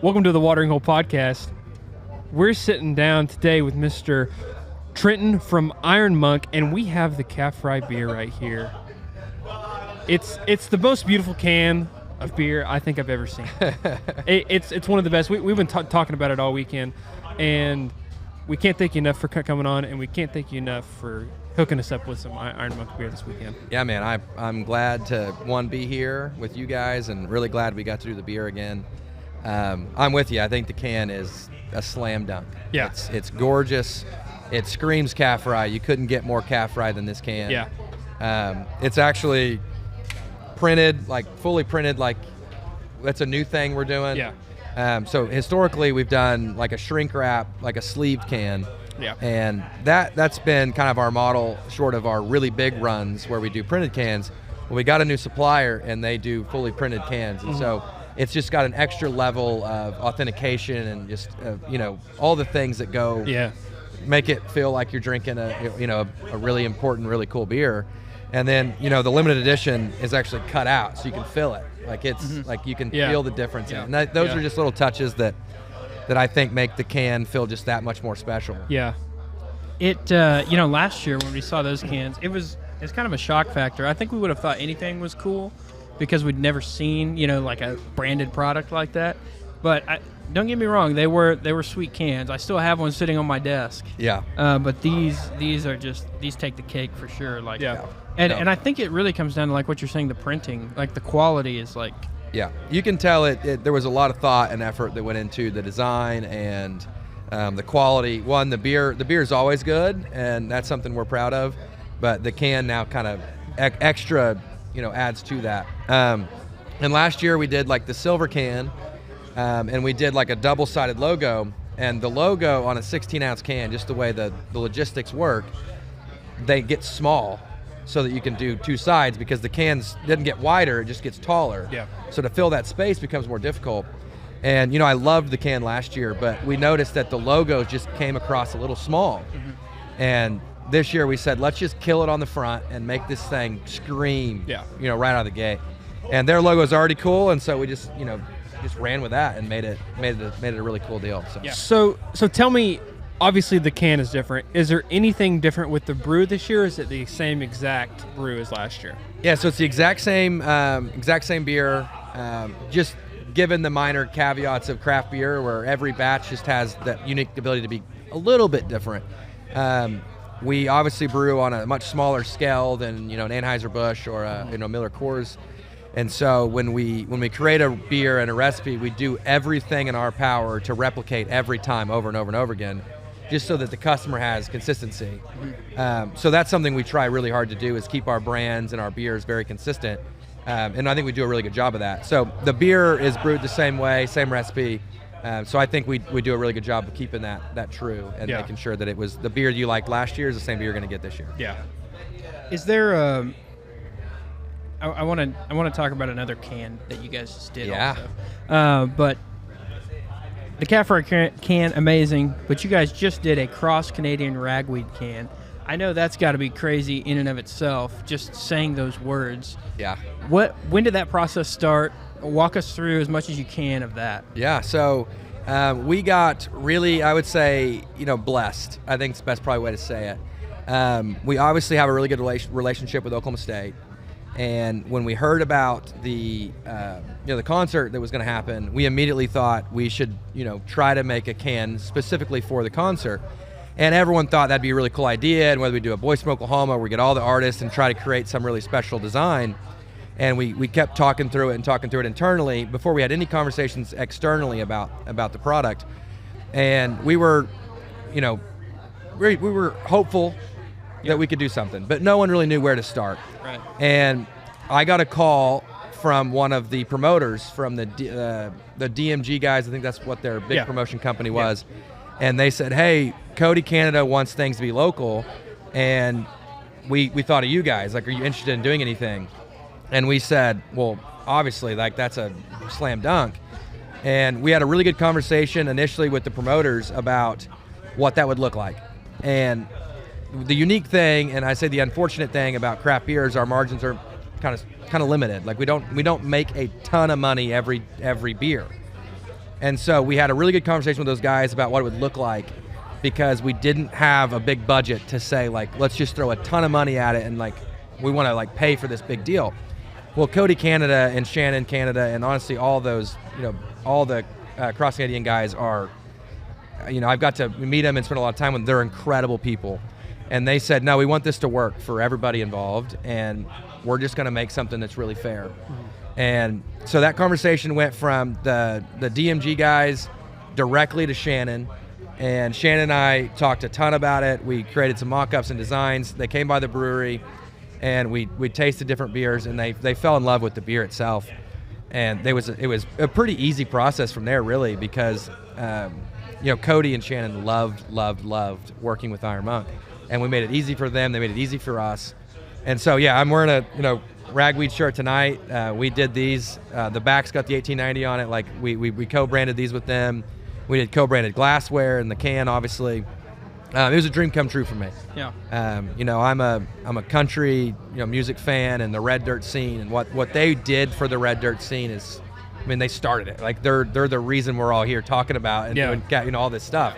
Welcome to the Watering Hole Podcast. We're sitting down today with Mr. Trenton from Iron Monk, and we have the calf fry beer right here. It's the most beautiful can of beer I think I've ever seen. It's one of the best. We've been talking about it all weekend, and we can't thank you enough for coming on, and we can't thank you enough for hooking us up with some Iron Monk beer this weekend. Yeah, man, I'm glad to, be here with you guys, and really glad we got to do the beer again. I'm with you. I think the can is a slam dunk. Yeah. It's gorgeous. It screams calf fry. You couldn't get more calf fry than this can. Yeah. It's actually printed, fully printed, that's a new thing we're doing. Yeah. So historically we've done a shrink wrap, a sleeved can. Yeah. And that's been kind of our model, short of our really big runs where we do printed cans. Well, we got a new supplier and they do fully printed cans. And so it's just got an extra level of authentication and just, all the things that go make it feel like you're drinking a really important, really cool beer. And then, the limited edition is actually cut out so you can feel it. You can feel the difference. Yeah. And those are just little touches that I think make the can feel just that much more special. Yeah. It, last year when we saw those cans, it's kind of a shock factor. I think we would have thought anything was cool because we'd never seen, a branded product like that. But don't get me wrong, they were sweet cans. I still have one sitting on my desk. Yeah. But these take the cake for sure. And I think it really comes down to what you're saying, the printing, the quality is Yeah, you can tell there was a lot of thought and effort that went into the design and the quality. One, the beer is always good, and that's something we're proud of. But the can now kind of extra, adds to that. And last year we did the silver can, and we did a double-sided logo. And the logo on a 16-ounce can, just the way the logistics work, they get small, so that you can do two sides, because the cans didn't get wider, it just gets taller. Yeah. So to fill that space becomes more difficult. And I loved the can last year, but we noticed that the logos just came across a little small. Mm-hmm. And this year we said, let's just kill it on the front and make this thing scream, right out of the gate. And their logo is already cool, and so we just ran with that and made it a really cool deal. So. Yeah. So tell me, obviously the can is different. Is there anything different with the brew this year, or is it the same exact brew as last year? Yeah, so it's the exact same beer, just given the minor caveats of craft beer, where every batch just has that unique ability to be a little bit different. We obviously brew on a much smaller scale than an Anheuser-Busch or a Miller Coors. And so when we create a beer and a recipe, we do everything in our power to replicate every time over and over and over again, just so that the customer has consistency. So that's something we try really hard to do, is keep our brands and our beers very consistent. And I think we do a really good job of that. So the beer is brewed the same way, same recipe. So I think we do a really good job of keeping that true and making sure that it was the beer you liked last year is the same beer you're going to get this year. Yeah. Is there I want to talk about another can that you guys just did also. But the calf fry can, amazing, but you guys just did a cross-Canadian ragweed can. I know that's got to be crazy in and of itself, just saying those words. Yeah. When did that process start? Walk us through as much as you can of that. Yeah, so we got really, I would say, blessed. I think it's the best probably way to say it. We obviously have a really good relationship with Oklahoma State. And when we heard about the concert that was going to happen, we immediately thought we should, try to make a can specifically for the concert. And everyone thought that'd be a really cool idea, and whether we do a Boys from Oklahoma, we get all the artists and try to create some really special design. And we kept talking through it internally before we had any conversations externally about the product. And we were, we were hopeful that we could do something, but no one really knew where to start. Right. And I got a call from one of the promoters from the DMG guys. I think that's what their big promotion company was. And they said, hey, Cody Canada wants things to be local, and we thought of you guys. Are you interested in doing anything? And we said, well, obviously, that's a slam dunk. And we had a really good conversation initially with the promoters about what that would look like. And the unique thing, and I say the unfortunate thing about craft beer, is our margins are kind of limited. We don't make a ton of money every beer. And so we had a really good conversation with those guys about what it would look like, because we didn't have a big budget to say, like, let's just throw a ton of money at it and, like, we want to, like, pay for this big deal. Well, Cody Canada and Shannon Canada and honestly all those, all the cross-Canadian guys are, I've got to meet them and spend a lot of time with them. They're incredible people. And they said, no, we want this to work for everybody involved, and we're just going to make something that's really fair. Mm-hmm. And so that conversation went from the DMG guys directly to Shannon. And Shannon and I talked a ton about it. We created some mock-ups and designs. They came by the brewery, and we tasted different beers, and they fell in love with the beer itself. And it was a pretty easy process from there, really, because Cody and Shannon loved working with Iron Monk, and we made it easy for them. They made it easy for us. And so yeah, I'm wearing a ragweed shirt tonight. We did these. The back's got the 1890 on it. Like we co-branded these with them. We did co-branded glassware in the can, obviously. It was a dream come true for me. Yeah. I'm a country music fan, and the Red Dirt scene, and what they did for the Red Dirt scene is, they started it. Like they're the reason we're all here talking about and doing all this stuff.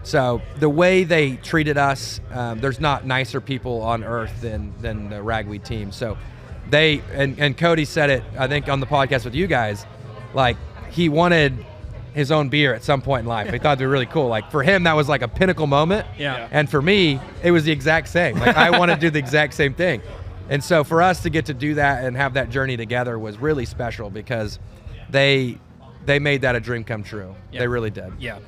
So the way they treated us, there's not nicer people on earth than the ragweed team. So they and Cody said it, I think, on the podcast with you guys, like he wanted his own beer at some point in life. He thought it'd be really cool. Like for him, that was like a pinnacle moment. Yeah. And for me, it was the exact same. Like I want to do the exact same thing. And so for us to get to do that and have that journey together was really special, because they made that a dream come true. Yeah. They really did. Yeah.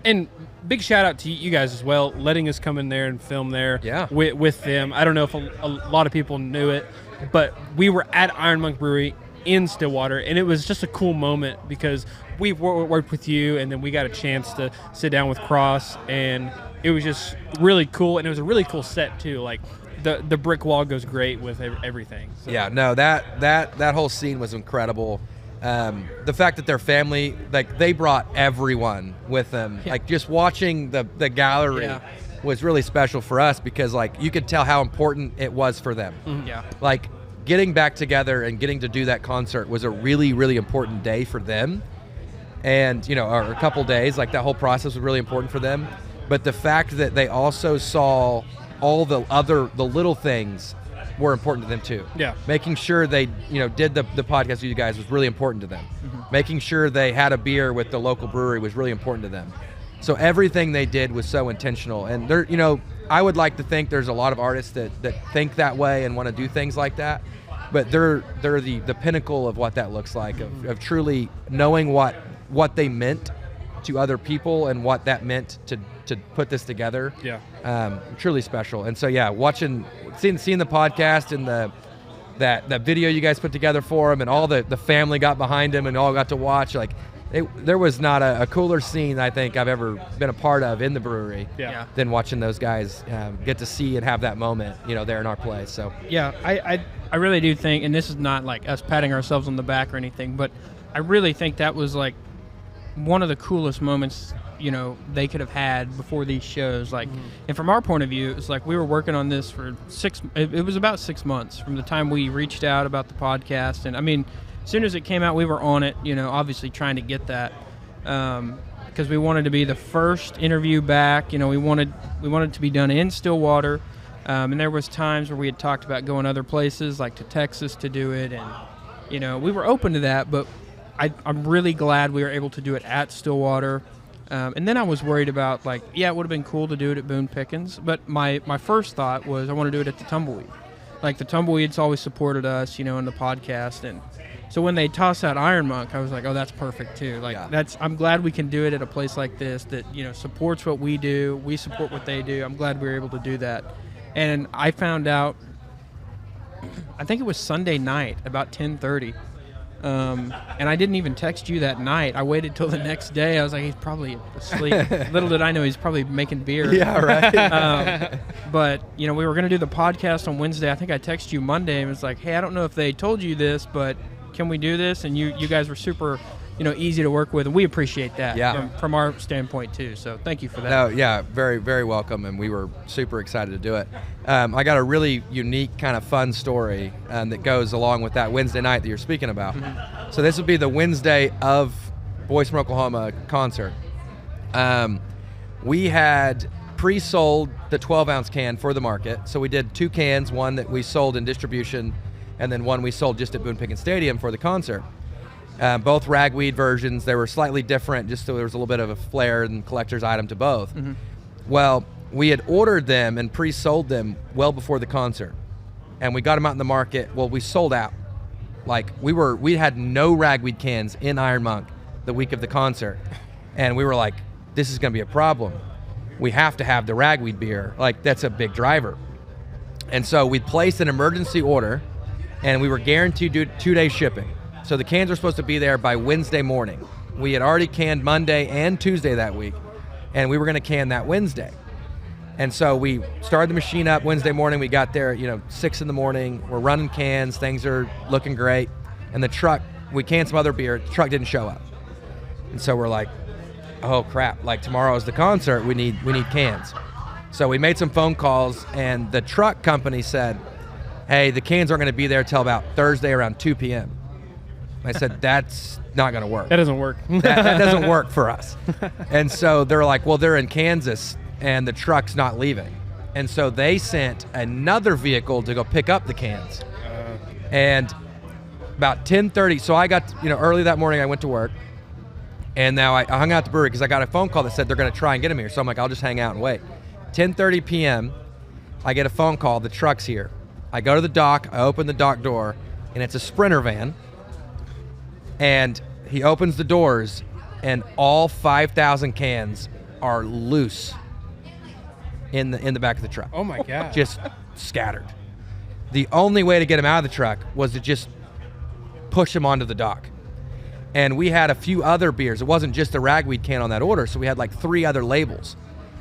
And big shout out to you guys as well, letting us come in there and film there with them. I don't know if a lot of people knew it, but we were at Iron Monk Brewery in Stillwater, and it was just a cool moment because we worked with you, and then we got a chance to sit down with Cross, and it was just really cool, and it was a really cool set too. Like the brick wall goes great with everything. So. Yeah, no, that whole scene was incredible. The fact that their family, like they brought everyone with them, like just watching the gallery was really special for us, because like you could tell how important it was for them. Mm-hmm. Yeah. Like getting back together and getting to do that concert was a really, really important day for them. And, or a couple days, like that whole process was really important for them. But the fact that they also saw all the little things were important to them too. Yeah. Making sure they, did the podcast with you guys was really important to them. Mm-hmm. Making sure they had a beer with the local brewery was really important to them. So everything they did was so intentional. And there, I would like to think there's a lot of artists that think that way and want to do things like that. But they're the pinnacle of what that looks like, of truly knowing what they meant to other people and what that meant to put this together. Yeah. Truly special. And so yeah, seeing the podcast and that video you guys put together for them, and all the family got behind them and all got to watch, like there was not a cooler scene I think I've ever been a part of in the brewery than watching those guys get to see and have that moment, there in our place. So yeah, I really do think, and this is not like us patting ourselves on the back or anything, but I really think that was like one of the coolest moments they could have had before these shows. Like, and from our point of view, it's like we were working on this for it was about 6 months from the time we reached out about the podcast. And I mean, as soon as it came out, we were on it, obviously trying to get that, because we wanted to be the first interview back. We wanted it to be done in Stillwater. And there was times where we had talked about going other places, like to Texas, to do it. And, we were open to that, but I'm really glad we were able to do it at Stillwater. And then I was worried about, like, it would have been cool to do it at Boone Pickens. But my first thought was I want to do it at the Tumbleweed. Like, the Tumbleweed's always supported us, in the podcast. And so when they tossed out Iron Monk, I was like, oh, that's perfect, too. Like, I'm glad we can do it at a place like this that, supports what we do. We support what they do. I'm glad we were able to do that. And I found out, I think it was Sunday night, about 10:30. And I didn't even text you that night. I waited till the next day. I was like, he's probably asleep. Little did I know he's probably making beer. Yeah, right. But, we were going to do the podcast on Wednesday. I think I texted you Monday and was like, hey, I don't know if they told you this, but can we do this? And you guys were super, easy to work with, and we appreciate that from our standpoint too. So thank you for that. No, yeah, very, very welcome, and we were super excited to do it. I got a really unique kind of fun story that goes along with that Wednesday night that you're speaking about. Mm-hmm. So this would be the Wednesday of Boys from Oklahoma concert. We had pre-sold the 12-ounce can for the market. So we did 2 cans, one that we sold in distribution, and then one we sold just at Boone Pickens Stadium for the concert. Both ragweed versions. They were slightly different, just so there was a little bit of a flair and collector's item to both. Mm-hmm. Well, we had ordered them and pre-sold them well before the concert, and we got them out in the market. Well, we sold out. Like we had no ragweed cans in Iron Monk the week of the concert, and we were like, this is going to be a problem. We have to have the ragweed beer. Like, that's a big driver. And so we placed an emergency order, and we were guaranteed 2-day shipping. So the cans were supposed to be there by Wednesday morning. We had already canned Monday and Tuesday that week, and we were going to can that Wednesday. And so we started the machine up Wednesday morning. We got there at 6 in the morning. We're running cans. Things are looking great. And the truck, we canned some other beer. The truck didn't show up. And so we're like, oh crap, like tomorrow is the concert. We need cans. So we made some phone calls, and the truck company said, hey, the cans aren't going to be there till about Thursday around 2 p.m. I said, that's not going to work. That doesn't work. that doesn't work for us. And so they're like, well, they're in Kansas, and the truck's not leaving. And so they sent another vehicle to go pick up the cans. And about 10:30, so I got, early that morning I went to work, and now I hung out at the brewery because I got a phone call that said they're going to try and get them here. So I'm like, I'll just hang out and wait. 10:30 p.m., I get a phone call, the truck's here. I go to the dock, I open the dock door, and it's a Sprinter van. And he opens the doors, and all 5,000 cans are loose in the back of the truck. Oh my God. Just scattered. The only way to get them out of the truck was to just push them onto the dock. And we had a few other beers. It wasn't just the ragweed can on that order, so we had like 3 other labels.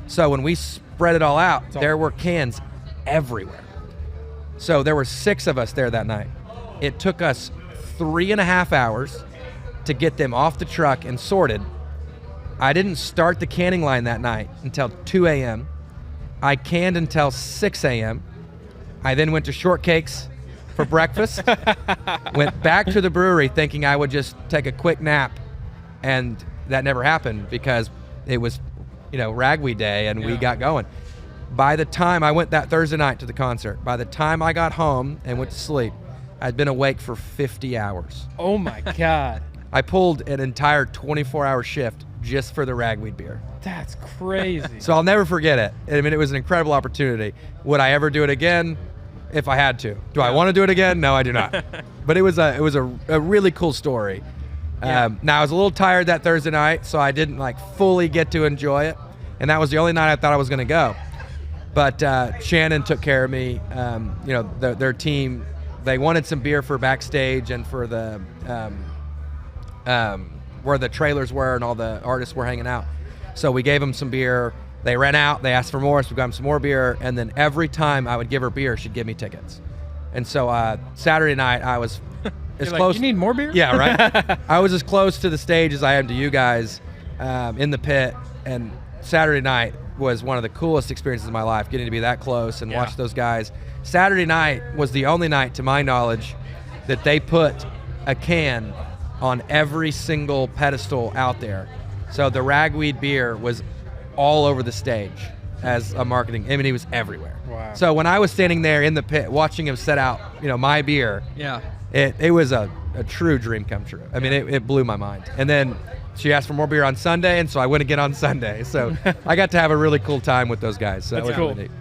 So when we spread it all out, there were cans everywhere. So there were 6 of us there that night. It took us 3.5 hours to get them off the truck and sorted. I didn't start the canning line that night until 2 a.m. I canned until 6 a.m. I then went to Shortcakes for breakfast, went back to the brewery thinking I would just take a quick nap, and that never happened because it was, ragweed day, and we got going. By the time I went that Thursday night to the concert, by the time I got home and went to sleep, I'd been awake for 50 hours. Oh my God. I pulled an entire 24-hour shift just for the ragweed beer. That's crazy. So I'll never forget it. I mean, it was an incredible opportunity. Would I ever do it again? If I had to. Do I want to do it again? No, I do not. But it was a really cool story. Yeah. Now I was a little tired that Thursday night, so I didn't fully get to enjoy it, and that was the only night I thought I was going to go. But Shannon took care of me. Their team, they wanted some beer for backstage and for the where the trailers were and all the artists were hanging out. So we gave them some beer. They ran out. They asked for more, so we got them some more beer. And then every time I would give her beer, she'd give me tickets. And so Saturday night, I was as close. You need more beer? Yeah, right. I was as close to the stage as I am to you guys in the pit. And Saturday night was one of the coolest experiences of my life, getting to be that close and watch those guys. Saturday night was the only night, to my knowledge, that they put a can on every single pedestal out there. So the ragweed beer was all over the stage as a marketing. I mean, he was everywhere. Wow. So when I was standing there in the pit watching him set out, my beer, it was a true dream come true. I mean, it blew my mind. And then she asked for more beer on Sunday, and so I went again on Sunday. So I got to have a really cool time with those guys. So That's that was cool. really neat.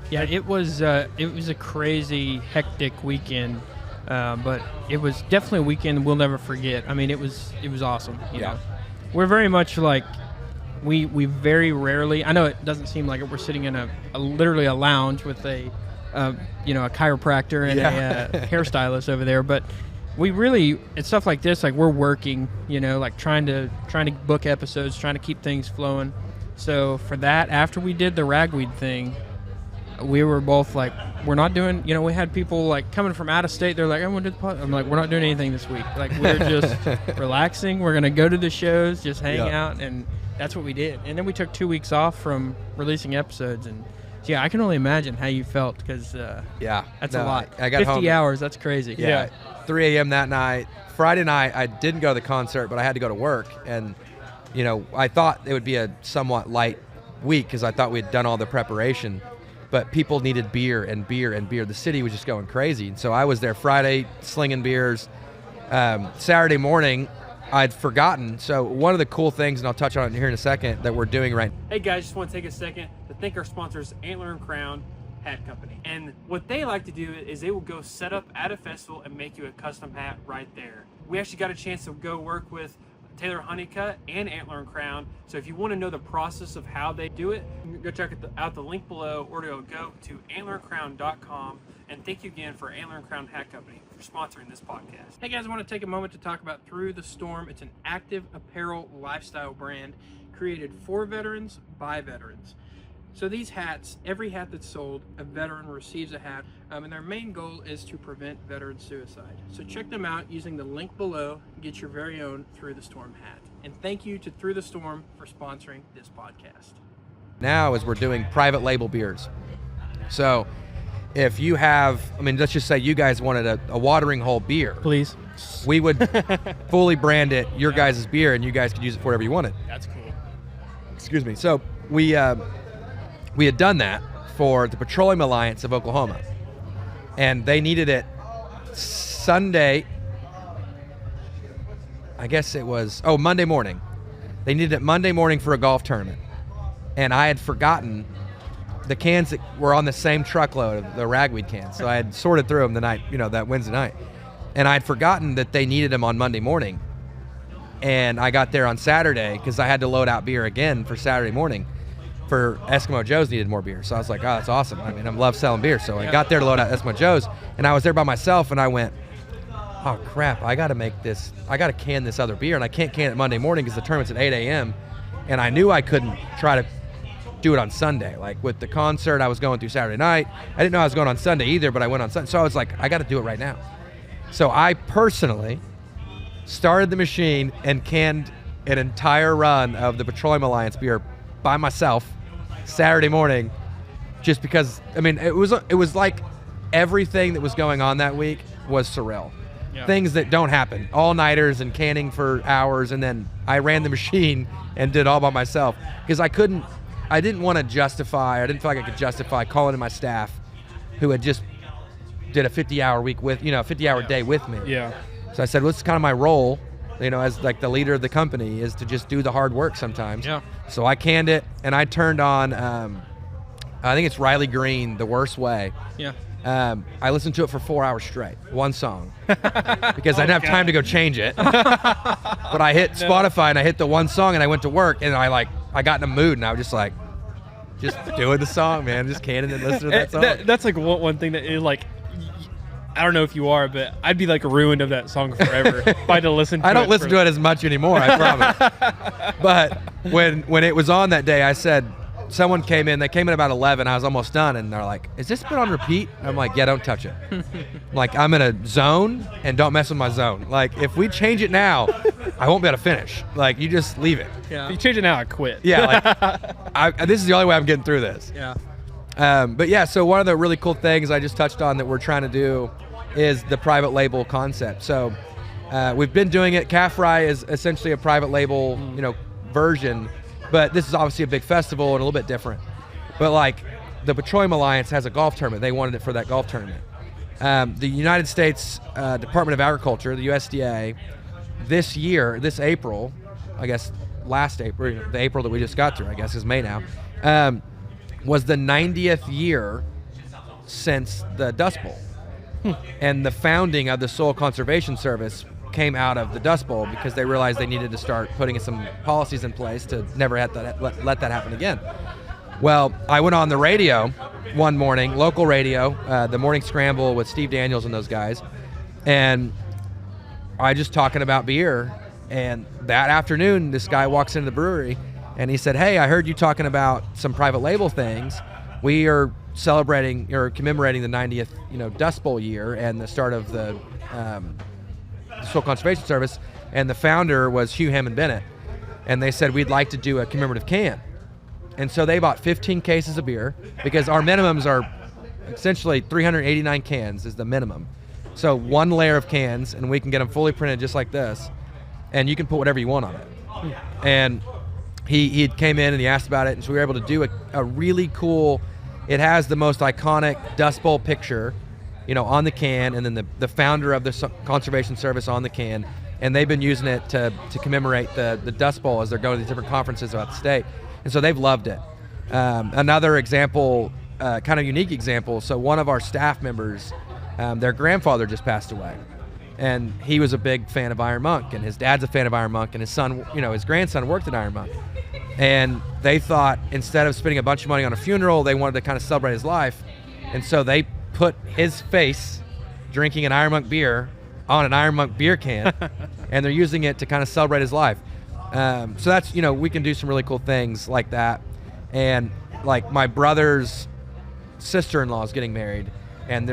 Yeah, it was a crazy, hectic weekend, but it was definitely a weekend we'll never forget. I mean, it was awesome. You know? We're very much like we very rarely. I know it doesn't seem like it. We're sitting in a literally a lounge with a chiropractor and a hairstylist over there, but we really, it's stuff like this. Like we're working, trying to book episodes, trying to keep things flowing. So for that, after we did the ragweed thing, we were both like, we're not doing, we had people like coming from out of state. They're like, I want to do the podcast. I'm like, we're not doing anything this week. Like we're just relaxing. We're going to go to the shows, just hang out. And that's what we did. And then we took 2 weeks off from releasing episodes. And Yeah, I can only imagine how you felt because Yeah. that's No, a lot. I got 50 home. hours, that's crazy. Yeah. 3 a.m. that night. Friday night, I didn't go to the concert, but I had to go to work. And, I thought it would be a somewhat light week because I thought we'd done all the preparation. But people needed beer and beer and beer. The city was just going crazy. And so I was there Friday slinging beers. Saturday morning, I'd forgotten. So one of the cool things, and I'll touch on it here in a second, that we're doing right now. Hey guys, just want to take a second to thank our sponsors, Antler and Crown Hat Company. And what they like to do is they will go set up at a festival and make you a custom hat right there. We actually got a chance to go work with Taylor Honeycutt and Antler and Crown. So if you want to know the process of how they do it, go check out the link below, or go to antlerandcrown.com. And thank you again for Antler and Crown Hat Company for sponsoring this podcast. Hey guys, I want to take a moment to talk about Through the Storm. It's an active apparel lifestyle brand created for veterans by veterans. So these hats, every hat that's sold, a veteran receives a hat, and their main goal is to prevent veteran suicide. So check them out using the link below, get your very own Through the Storm hat. And thank you to Through the Storm for sponsoring this podcast. Now is we're doing private label beers. So if you have, let's just say you guys wanted a watering hole beer. Please. We would fully brand it your guys' beer, and you guys could use it for whatever you wanted. That's cool. Excuse me. So we had done that for the Petroleum Alliance of Oklahoma, and they needed it Sunday. I guess it was Monday morning. They needed it Monday morning for a golf tournament, and I had forgotten the cans that were on the same truckload of the ragweed cans. So I had sorted through them the night, that Wednesday night, and I had forgotten that they needed them on Monday morning. And I got there on Saturday because I had to load out beer again for Saturday morning. For Eskimo Joe's needed more beer. So I was like, oh, that's awesome. I love selling beer. So I got there to load out Eskimo Joe's, and I was there by myself, and I went, oh crap, I gotta can this other beer, and I can't can it Monday morning because the tournament's at 8 a.m. And I knew I couldn't try to do it on Sunday. Like with the concert I was going through Saturday night, I didn't know I was going on Sunday either, but I went on Sunday. So I was like, I gotta do it right now. So I personally started the machine and canned an entire run of the Petroleum Alliance beer by myself Saturday morning, just because it was like everything that was going on that week was surreal. Yeah. Things that don't happen, all-nighters and canning for hours, and then I ran the machine and did all by myself because I didn't feel like I could justify calling in my staff who had just did a 50-hour week with, 50-hour day with me. Yeah. So I said, well, this is kind of my role, as like the leader of the company, is to just do the hard work sometimes. Yeah. So I canned it, and I turned on, I think it's Riley Green, The Worst Way. Yeah. I listened to it for 4 hours straight, one song, because I didn't have time to go change it. But I hit Spotify, and I hit the one song, and I went to work, and I got in a mood, and I was just doing the song, man, just canning and listening to that song. That's like one thing that is like, I don't know if you are, but I'd be like ruined of that song forever if I had to listen to it. I don't listen to it as much anymore, I promise. But when it was on that day, I said, someone came in, they came in about 11, I was almost done, and they're like, is this been on repeat? I'm like, yeah, don't touch it. I'm in a zone, and don't mess with my zone. Like, if we change it now, I won't be able to finish. Like, you just leave it. Yeah. If you change it now, I quit. Yeah, this is the only way I'm getting through this. Yeah. But yeah, so one of the really cool things I just touched on that we're trying to do is the private label concept. So we've been doing it. Calf Fry is essentially a private label, version, but this is obviously a big festival and a little bit different. But the Petroleum Alliance has a golf tournament. They wanted it for that golf tournament. The United States Department of Agriculture, the USDA, this April, I guess last April, the April that we just got through, I guess is May now, was the 90th year since the Dust Bowl. And the founding of the Soil Conservation Service came out of the Dust Bowl because they realized they needed to start putting some policies in place to never let that happen again. Well, I went on the radio one morning, local radio, the Morning Scramble with Steve Daniels and those guys, and I just talking about beer. And that afternoon, this guy walks into the brewery, and he said, hey, I heard you talking about some private label things. We are celebrating or commemorating the 90th, Dust Bowl year and the start of the Soil Conservation Service, and the founder was Hugh Hammond Bennett, and they said we'd like to do a commemorative can. And so they bought 15 cases of beer because our minimums are essentially 389 cans is the minimum. So one layer of cans, and we can get them fully printed just like this, and you can put whatever you want on it. And he came in and he asked about it, and so we were able to do a really cool, it has the most iconic Dust Bowl picture, on the can, and then the founder of the conservation service on the can, and they've been using it to commemorate the Dust Bowl as they're going to these different conferences throughout the state, and so they've loved it. Another example, kind of unique example, so one of our staff members, their grandfather just passed away, and he was a big fan of Iron Monk, and his dad's a fan of Iron Monk, and his son, his grandson worked at Iron Monk, and they thought instead of spending a bunch of money on a funeral, they wanted to kind of celebrate his life, and so they put his face drinking an Iron Monk beer on an Iron Monk beer can, and they're using it to kind of celebrate his life. So that's, we can do some really cool things like that. And like my brother's sister-in-law is getting married, and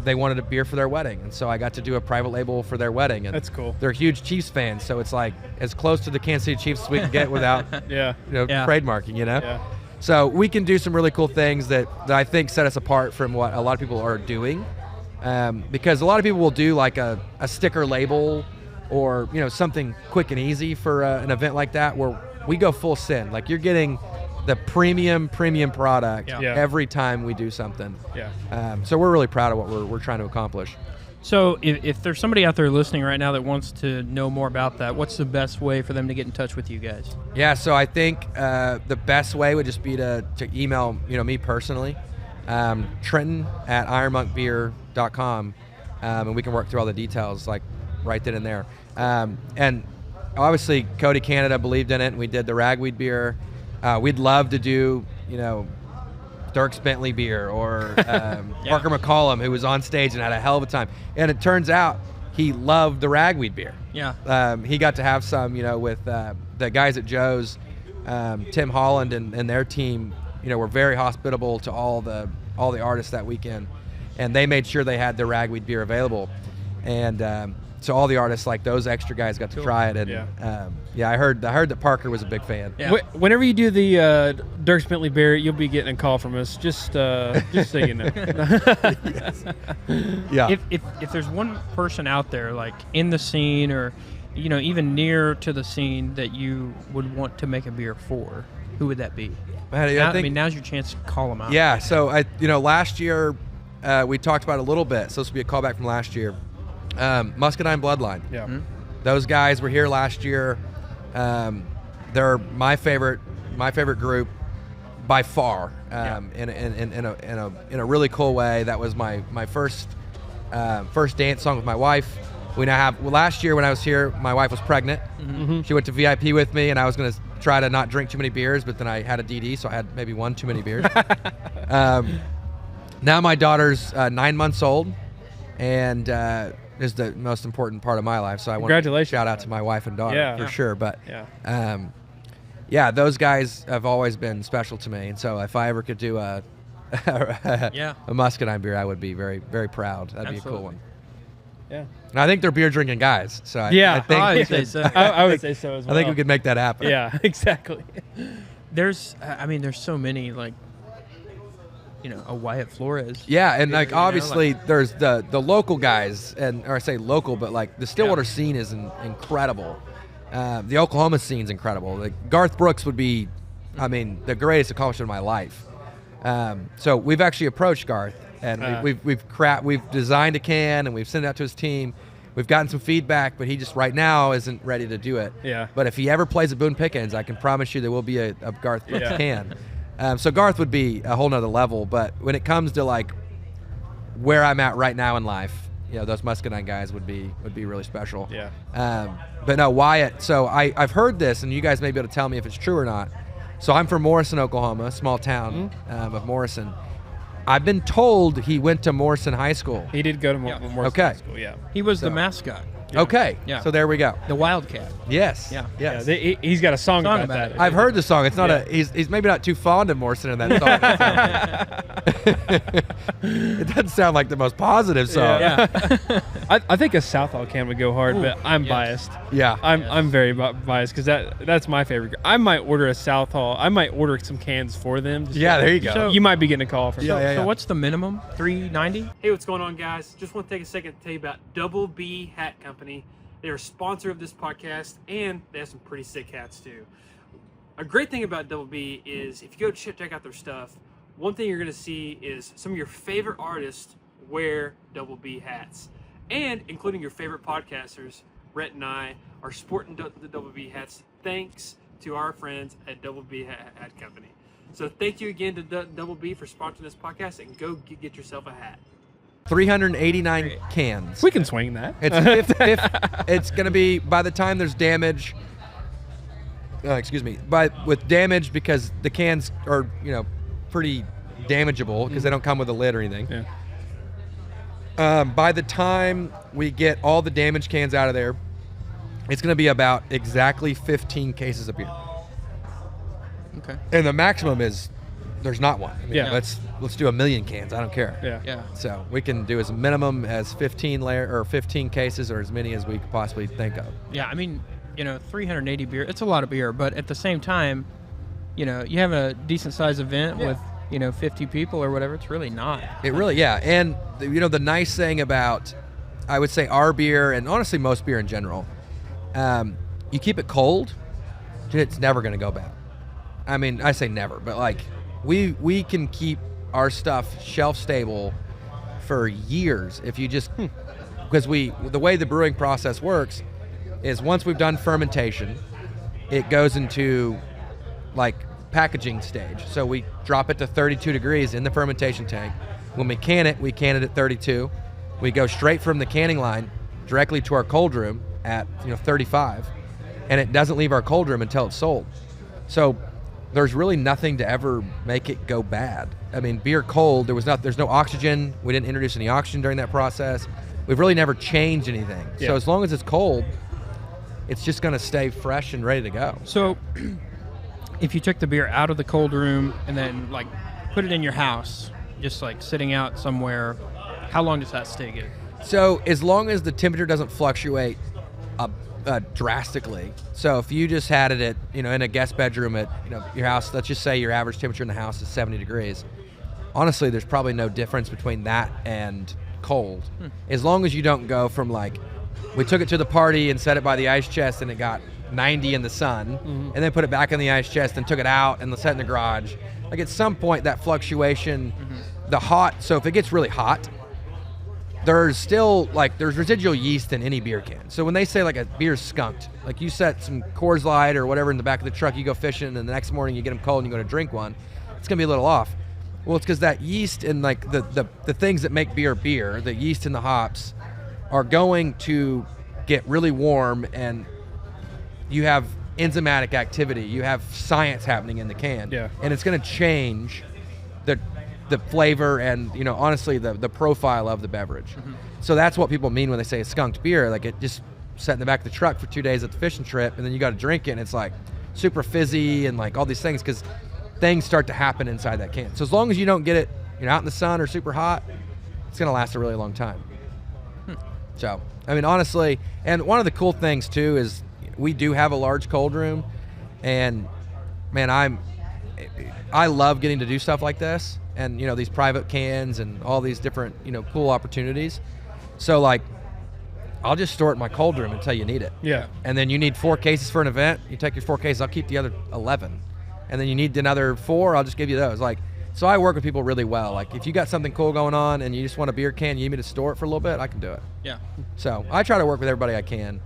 they wanted a beer for their wedding, and so I got to do a private label for their wedding. And that's cool. They're huge Chiefs fans, so it's like as close to the Kansas City Chiefs as we can get without trademarking, Yeah. So we can do some really cool things that I think set us apart from what a lot of people are doing, because a lot of people will do like a sticker label or something quick and easy for an event like that, where we go full send. Like you're getting the premium product every time we do something. So we're really proud of what we're trying to accomplish. So if there's somebody out there listening right now that wants to know more about that, what's the best way for them to get in touch with you guys? Yeah, so I think the best way would just be to email me personally, Trenton at ironmonkbeer.com, and we can work through all the details like right then and there. And obviously Cody Canada believed in it, and we did the ragweed beer. We'd love to do Dierks Bentley beer or Parker McCollum, who was on stage and had a hell of a time. And it turns out he loved the ragweed beer. Yeah. He got to have some, with the guys at Joe's, Tim Holland and their team, were very hospitable to all the artists that weekend, and they made sure they had the ragweed beer available. And so all the artists, like those extra guys, got to try it. And I heard that Parker was a big fan. Yeah. Whenever you do the Dierks Bentley beer, you'll be getting a call from us. Just so you know. Yeah. If there's one person out there like in the scene or even near to the scene that you would want to make a beer for, who would that be? I mean, now's your chance to call them out. Yeah. So last year we talked about it a little bit. So this will be a callback from last year. Muscadine Bloodline. Yeah. Mm-hmm. Those guys were here last year. They're my favorite group by far. In a really cool way. That was my first dance song with my wife. We now have last year when I was here, my wife was pregnant. Mm-hmm. She went to VIP with me, and I was going to try to not drink too many beers, but then I had a DD, so I had maybe one too many beers. Now my daughter's 9 months old, and is the most important part of my life. So I want to shout out to my wife and daughter for sure. But those guys have always been special to me. And so if I ever could do a Muscadine beer, I would be very, very proud. That'd be a cool one. Yeah. And I think they're beer drinking guys. So I think I would say so. I would say so as well. I think we could make that happen. Yeah, exactly. There's so many a Wyatt Flores. Yeah, and obviously there's the local guys, or I say local, but like the Stillwater scene is incredible. The Oklahoma scene's incredible. Like Garth Brooks would be, the greatest accomplishment of my life. So we've actually approached Garth, and we've designed a can, and we've sent it out to his team. We've gotten some feedback, but he just right now isn't ready to do it. Yeah. But if he ever plays at Boone Pickens, I can promise you there will be a Garth Brooks can. So Garth would be a whole nother level, but when it comes to like where I'm at right now in life, those Muscadine guys would be really special. Yeah. But no, Wyatt. So I've heard this, and you guys may be able to tell me if it's true or not. So I'm from Morrison, Oklahoma, a small town of Morrison. I've been told he went to Morrison High School. He did go to Morrison High School. Yeah. He was the mascot. Okay. Yeah. So there we go. The Wildcat. Yes. Yeah. Yes. He's got a song Song about about that. it. I've heard the song. It's not Yeah. he's maybe not too fond of Morrison in that song. It doesn't sound like the most positive song. Yeah. I think a Southall can would go hard, but I'm yes. biased. Yeah. I'm very biased because that's my favorite. I might order a Southall. I might order some cans for them. Yeah, there you go. So- You might be getting a call from. Yeah. So what's the minimum? $3.90? Hey, what's going on, guys? Just want to take a second to tell you about Double B Hat Company. They're a sponsor of this podcast, and they have some pretty sick hats too. A great thing about Double B is if you go check out their stuff, one thing you're going to see is some of your favorite artists wear Double B hats, and including your favorite podcasters. Rhett and I are sporting the Double B hats thanks to our friends at Double B Hat Company. So thank you again to Double B for sponsoring this podcast, and go get yourself a hat. 389 cans. We can swing that. It's going to be, by the time there's damage, with damage, because the cans are, pretty damageable because they don't come with a lid or anything. Yeah. By the time we get all the damaged cans out of there, it's going to be about exactly 15 cases of beer. Okay. And the maximum is there's not one. I mean, Yeah. Let's do 1 million cans. I don't care. Yeah. Yeah. So we can do as minimum as 15 cases, or as many as we could possibly think of. Yeah, I mean, 380 beer, it's a lot of beer, but at the same time, you have a decent sized event with, 50 people or whatever, it's really not. It really, yeah. And the nice thing about, I would say, our beer, and honestly most beer in general, you keep it cold, it's never going to go bad. I mean, I say never, but like we can keep our stuff shelf stable for years if you just, because the way the brewing process works is once we've done fermentation, it goes into like packaging stage. So we drop it to 32 degrees in the fermentation tank. When we can it at 32. We go straight from the canning line directly to our cold room at 35, and it doesn't leave our cold room until it's sold. So there's really nothing to ever make it go bad. I mean, beer cold, there's no oxygen. We didn't introduce any oxygen during that process. We've really never changed anything. Yeah. So as long as it's cold, it's just going to stay fresh and ready to go. So, if you took the beer out of the cold room and then like put it in your house, just like sitting out somewhere, how long does that stay good? So as long as the temperature doesn't fluctuate drastically. So if you just had it at, in a guest bedroom at, your house, let's just say your average temperature in the house is 70 degrees. Honestly, there's probably no difference between that and cold. As long as you don't go from like, we took it to the party and set it by the ice chest and it got 90 in the sun, and then put it back in the ice chest and took it out and set it in the garage. Like at some point that fluctuation, the hot, so if it gets really hot, there's still there's residual yeast in any beer can. So when they say like a beer's skunked, like you set some Coors Light or whatever in the back of the truck, you go fishing, and the next morning you get them cold and you go to drink one, it's gonna be a little off. Well, it's because that yeast and like the things that make beer, the yeast and the hops are going to get really warm, and you have enzymatic activity, you have science happening in the can, and it's gonna change the flavor and honestly the profile of the beverage. So that's what people mean when they say a skunked beer. Like it just sat in the back of the truck for 2 days at the fishing trip, and then you got to drink it and it's like super fizzy and like all these things because things start to happen inside that can. So as long as you don't get it out in the sun or super hot, it's gonna last a really long time. So I mean, honestly, and one of the cool things too is we do have a large cold room, and man, I love getting to do stuff like this, and these private cans and all these different cool opportunities. So like I'll just store it in my cold room until you need it. Yeah. And then you need 4 cases for an event, you take your 4 cases, I'll keep the other 11. And then you need another 4, I'll just give you those. Like, so I work with people really well. Like if you got something cool going on and you just want a beer can, you need me to store it for a little bit, I can do it. Yeah. So I try to work with everybody I can.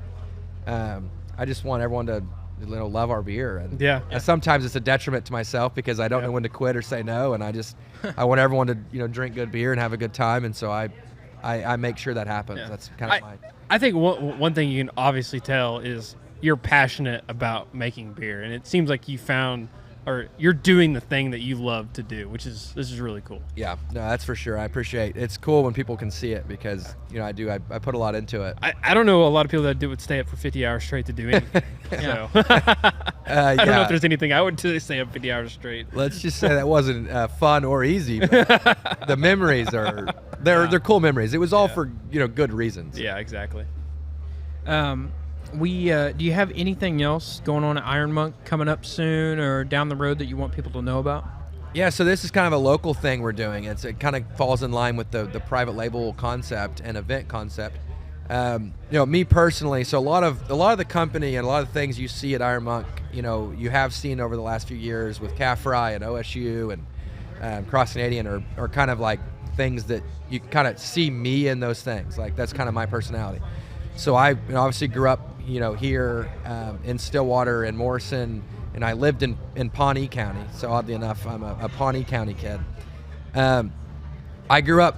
I just want everyone to love our beer, and sometimes it's a detriment to myself because I don't know when to quit or say no, and I want everyone to drink good beer and have a good time, and so I make sure that happens. That's kind of I think one thing you can obviously tell is you're passionate about making beer, and it seems like you found or you're doing the thing that you love to do, this is really cool. Yeah, no, that's for sure. I appreciate it. It's cool when people can see it because, I put a lot into it. I don't know a lot of people that would stay up for 50 hours straight to do anything. So I don't know if there's anything I would stay up 50 hours straight. Let's just say that wasn't fun or easy, but the memories they're cool memories. It was all for, good reasons. Yeah, exactly. Do you have anything else going on at Iron Monk coming up soon or down the road that you want people to know about? Yeah, so this is kind of a local thing we're doing. It kind of falls in line with the private label concept and event concept. Me personally, so a lot of the company and a lot of the things you see at Iron Monk, you have seen over the last few years with CAFRI and OSU and Cross Canadian are kind of like things that you kind of see me in those things. Like that's kind of my personality. So I obviously grew up, here in Stillwater and Morrison, and I lived in Pawnee County. So oddly enough, I'm a Pawnee County kid. I grew up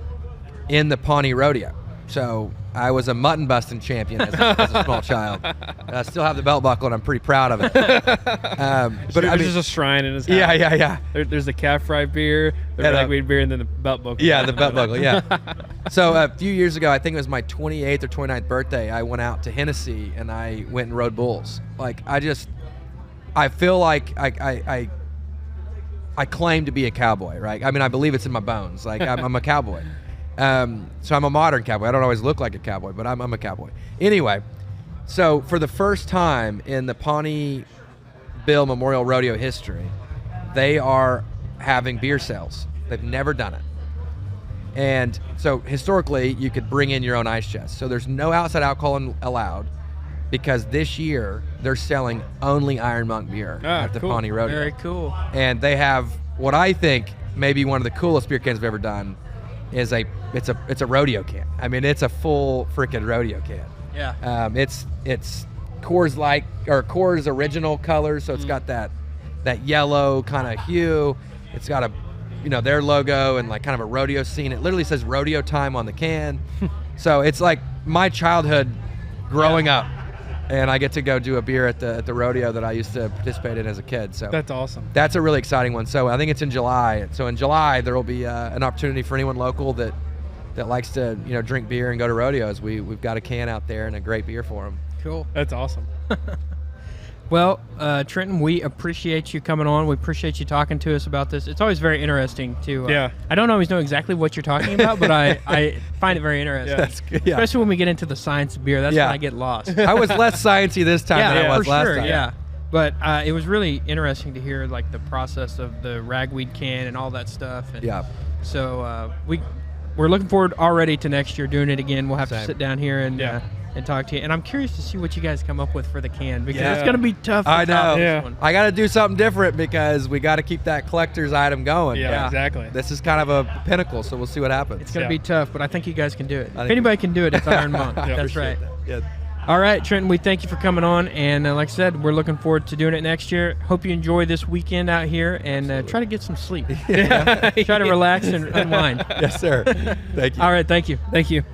in the Pawnee Rodeo. So I was a mutton busting champion as a small child. I still have the belt buckle, and I'm pretty proud of it. But there's just a shrine in his house. Yeah. There's the calf fry beer, the ragweed beer, and then the belt buckle. Yeah, the belt buckle, yeah. So a few years ago, I think it was my 28th or 29th birthday, I went out to Hennessy, and I went and rode bulls. Like, I feel like I claim to be a cowboy, right? I mean, I believe it's in my bones. Like, I'm a cowboy. So I'm a modern cowboy. I don't always look like a cowboy, but I'm a cowboy. Anyway, so for the first time in the Pawnee Bill Memorial Rodeo history, they are having beer sales. They've never done it. And so historically, you could bring in your own ice chest. So there's no outside alcohol allowed because this year they're selling only Iron Monk beer at the Pawnee Rodeo. Very cool. And they have what I think may be one of the coolest beer cans I've ever done. It's a rodeo can. I mean, it's a full freaking rodeo can. Yeah. It's Coors original colors, so it's got that yellow kind of hue. It's got their logo and like kind of a rodeo scene. It literally says rodeo time on the can. So it's like my childhood growing up, and I get to go do a beer at the rodeo that I used to participate in as a kid. So that's awesome. That's a really exciting one. So I think it's in July. So in July there will be an opportunity for anyone local that likes to drink beer and go to rodeos. We've got a can out there and a great beer for them. Cool. That's awesome. Well, Trenton, we appreciate you coming on. We appreciate you talking to us about this. It's always very interesting to. I don't always know exactly what you're talking about, but I find it very interesting. That's good. Yeah. Especially when we get into the science of beer. That's when I get lost. I was less sciencey this time than I was for last sure, time. Yeah. But it was really interesting to hear like the process of the ragweed can and all that stuff. And so we're looking forward already to next year doing it again. We'll have to sit down here and talk to you. And I'm curious to see what you guys come up with for the can because it's going to be tough to top this one. I got to do something different because we got to keep that collector's item going. Yeah, exactly. This is kind of a pinnacle, so we'll see what happens. It's going to be tough, but I think you guys can do it. If anybody can do it, it's Iron Monk. That's right. Yeah. All right, Trenton, we thank you for coming on. And like I said, we're looking forward to doing it next year. Hope you enjoy this weekend out here and try to get some sleep. Try to relax and unwind. Yes, sir. Thank you. All right, thank you. Thank you.